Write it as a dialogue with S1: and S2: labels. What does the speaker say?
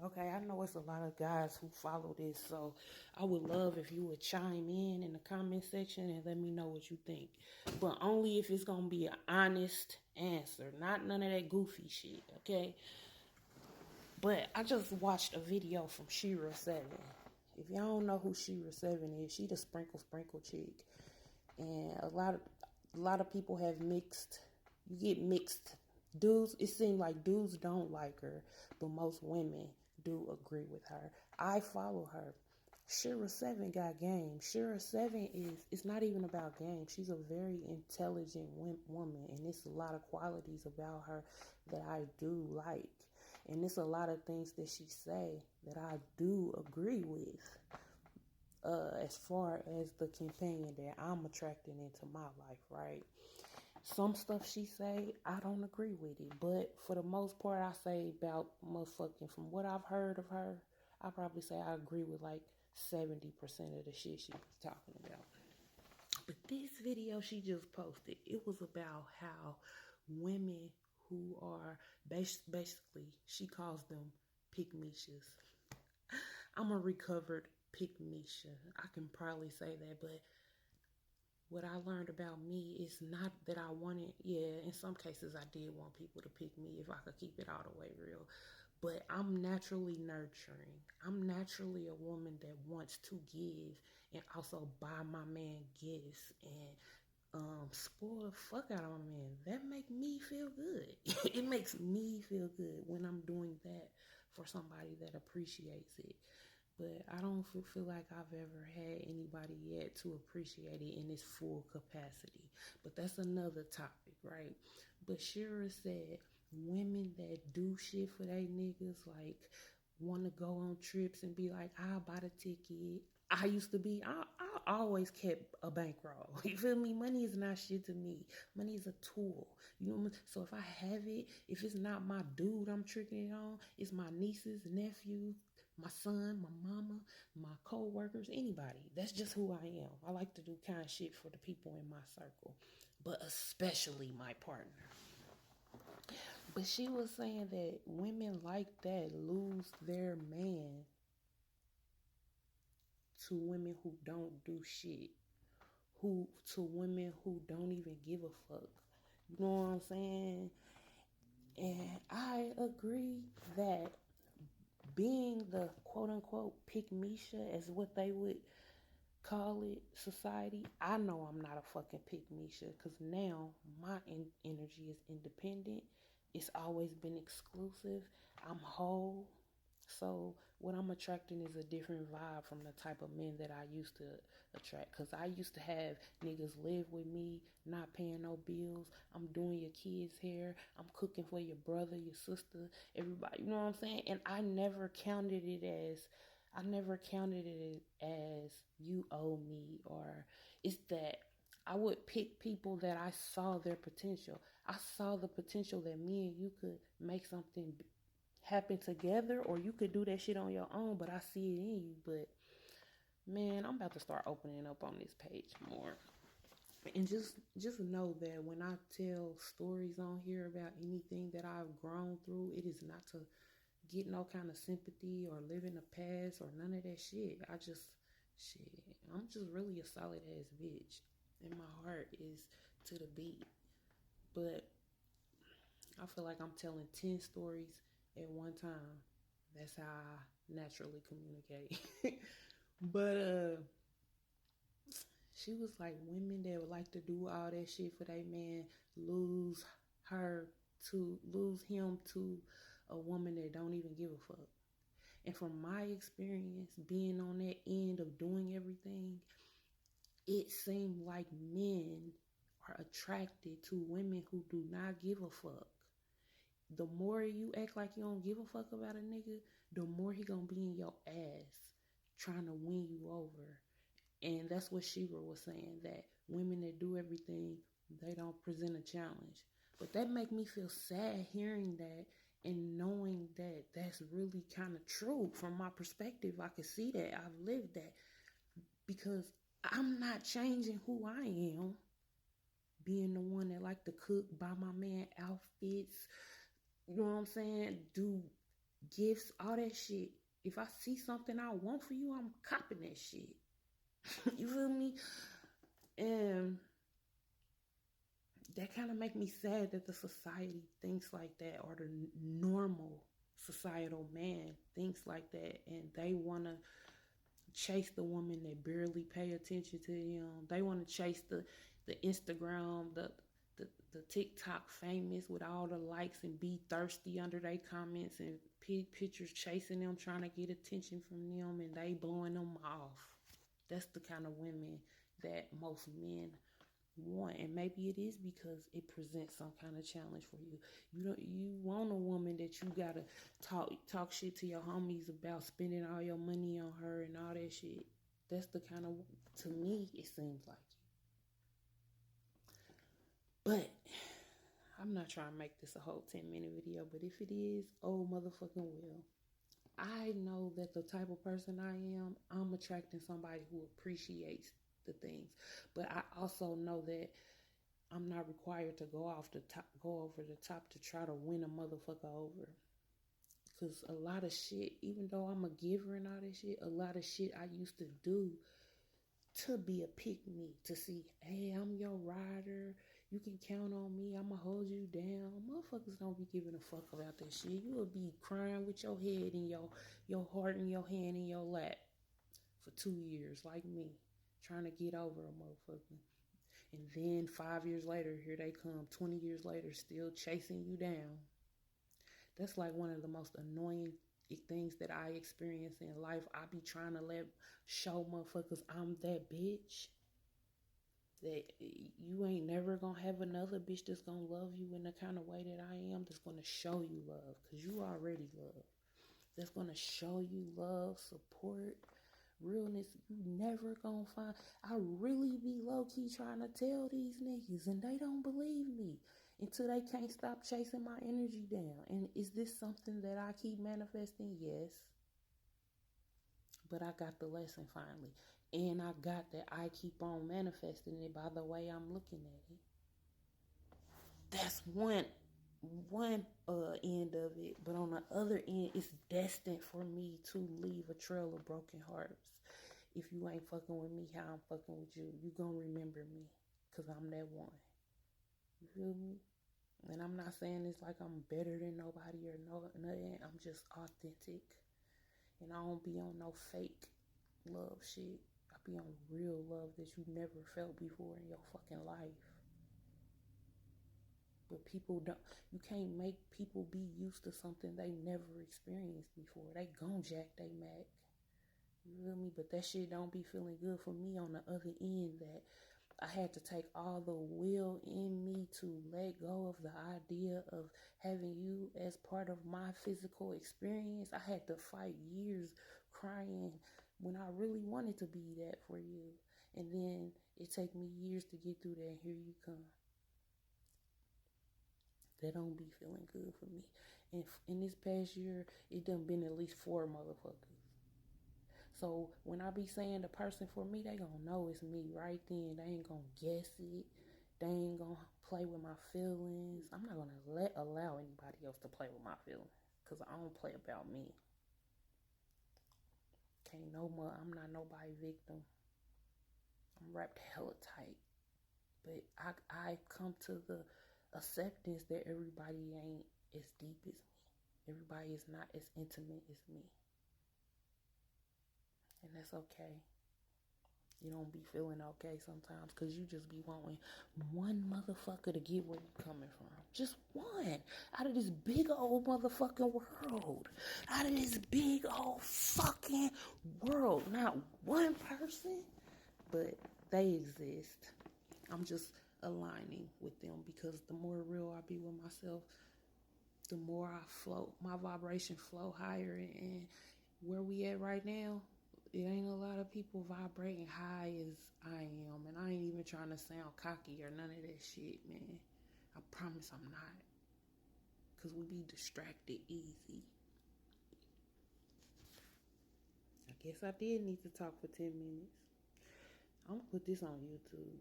S1: Okay, I know it's a lot of guys who follow this, so I would love if you would chime in the comment section and let me know what you think. But only if it's gonna be an honest answer, not none of that goofy shit, okay? But I just watched a video from Shira 7. If y'all don't know who Shira 7 is, she the sprinkle chick. And a lot of people have mixed, you get mixed dudes. It seems like dudes don't like her, but most women do agree with her. I follow her. Shira 7 got game. Shira 7 is, it's not even about game. She's a very intelligent woman, and there's a lot of qualities about her that I do like. And there's a lot of things that she say that I do agree with. As far as the companion that I'm attracting into my life, right? Some stuff she say, I don't agree with it. But for the most part, I say about motherfucking, from what I've heard of her, I probably say I agree with like 70% of the shit she was talking about. But this video she just posted, it was about how women who are basically, she calls them pick-me-shas. I'm a recovered pick-me-sha. I can probably say that, but what I learned about me is not that I wanted, yeah, in some cases I did want people to pick me if I could keep it all the way real. But I'm naturally nurturing. I'm naturally a woman that wants to give and also buy my man gifts and spoil the fuck out of my man. That make me feel good. It makes me feel good when I'm doing that for somebody that appreciates it. But I don't feel like I've ever had anybody yet to appreciate it in its full capacity. But that's another topic, right? But Shira said women that do shit for they niggas, like want to go on trips and be like, I'll buy the ticket. I used to be, I always kept a bankroll. You feel me? Money is not shit to me. Money is a tool. You know what I mean? So if I have it, if it's not my dude I'm tricking it on, it's my nieces, nephews, my son, my mama, my co-workers, anybody. That's just who I am. I like to do kind shit for the people in my circle, but especially my partner. But she was saying that women like that lose their man to women who don't do shit, who to women who don't even give a fuck. You know what I'm saying? And I agree that being the quote unquote pick Misha, as what they would call it, society, I know I'm not a fucking pick Misha, because now my energy is independent. It's always been exclusive. I'm whole. So what I'm attracting is a different vibe from the type of men that I used to attract. Because I used to have niggas live with me, not paying no bills. I'm doing your kids' hair. I'm cooking for your brother, your sister, everybody. You know what I'm saying? And I never counted it as you owe me, or it's that I would pick people that I saw their potential. I saw the potential that me and you could make something happen together, or you could do that shit on your own, but I see it in you. But man, I'm about to start opening up on this page more. And just know that when I tell stories on here about anything that I've grown through, it is not to get no kind of sympathy or live in the past or none of that shit. I'm just really a solid ass bitch. And my heart is to the beat. But I feel like I'm telling 10 stories at one time. That's how I naturally communicate. But she was like, women that would like to do all that shit for their man lose him to a woman that don't even give a fuck. And from my experience being on that end of doing everything, it seemed like men are attracted to women who do not give a fuck. The more you act like you don't give a fuck about a nigga, the more he gonna be in your ass trying to win you over. And that's what Shira was saying, that women that do everything, they don't present a challenge. But that make me feel sad hearing that and knowing that that's really kind of true. From my perspective, I can see that. I've lived that. Because I'm not changing who I am. Being the one that like to cook, buy my man outfits, you know what I'm saying? Do gifts, all that shit. If I see something I want for you, I'm copping that shit. You feel me? And that kind of make me sad that the society thinks like that, or the normal societal man thinks like that, and they want to chase the woman that barely pay attention to them. They want to chase the Instagram, the TikTok famous with all the likes, and be thirsty under their comments and pictures, chasing them, trying to get attention from them, and they blowing them off. That's the kind of women that most men want. And maybe it is because it presents some kind of challenge for you. You want a woman that you gotta talk shit to your homies about, spending all your money on her and all that shit. That's the kind of, to me, it seems like. But I'm not trying to make this a whole 10-minute video, but if it is, oh motherfucking well. I know that the type of person I am, I'm attracting somebody who appreciates the things. But I also know that I'm not required to go over the top to try to win a motherfucker over. Because a lot of shit, even though I'm a giver and all that shit, a lot of shit I used to do to be a pick-me, to see, hey, I'm your rider, you can count on me, I'ma hold you down. Motherfuckers don't be giving a fuck about that shit. You will be crying with your head in your heart in your hand in your lap for 2 years, like me, trying to get over a motherfucker. And then 5 years later, here they come, 20 years later, still chasing you down. That's like one of the most annoying things that I experience in life. I be trying to show motherfuckers I'm that bitch. That you ain't never gonna have another bitch that's gonna love you in the kind of way that I am, that's gonna show you love, because you already love. That's gonna show you love, support, realness. You never gonna find. I really be low-key trying to tell these niggas, and they don't believe me until they can't stop chasing my energy down. And is this something that I keep manifesting? Yes. But I got the lesson finally. And I got that I keep on manifesting it by the way I'm looking at it. That's one end of it. But on the other end, it's destined for me to leave a trail of broken hearts. If you ain't fucking with me how I'm fucking with you, you gonna remember me, because I'm that one. You feel me? And I'm not saying it's like I'm better than nobody or nothing. I'm just authentic. And I don't be on no fake love shit. I be on real love that you never felt before in your fucking life. But you can't make people be used to something they never experienced before. They gon' jack they Mac. You feel me? But that shit don't be feeling good for me on the other end, that I had to take all the will in me to let go of the idea of having you as part of my physical experience. I had to fight years crying when I really wanted to be that for you. And then it take me years to get through that, and here you come. That don't be feeling good for me. And in this past year, it done been at least 4 motherfuckers. So when I be saying the person for me, they gonna know it's me right then. They ain't gonna guess it. They ain't gonna play with my feelings. I'm not gonna allow anybody else to play with my feelings, because I don't play about me. Can't no more. I'm not nobody victim. I'm wrapped hella tight. But I come to the acceptance that everybody ain't as deep as me. Everybody is not as intimate as me. And that's okay. You don't be feeling okay sometimes, because you just be wanting one motherfucker to get where you coming from. Just one. Out of this big old motherfucking world. Out of this big old fucking world. Not one person, but they exist. I'm just aligning with them, because the more real I be with myself, the more I float. My vibration flow higher. And where we at right now, it ain't a lot of people vibrating high as I am. And I ain't even trying to sound cocky or none of that shit, man. I promise I'm not. Because we be distracted easy. I guess I did need to talk for 10 minutes. I'm going to put this on YouTube.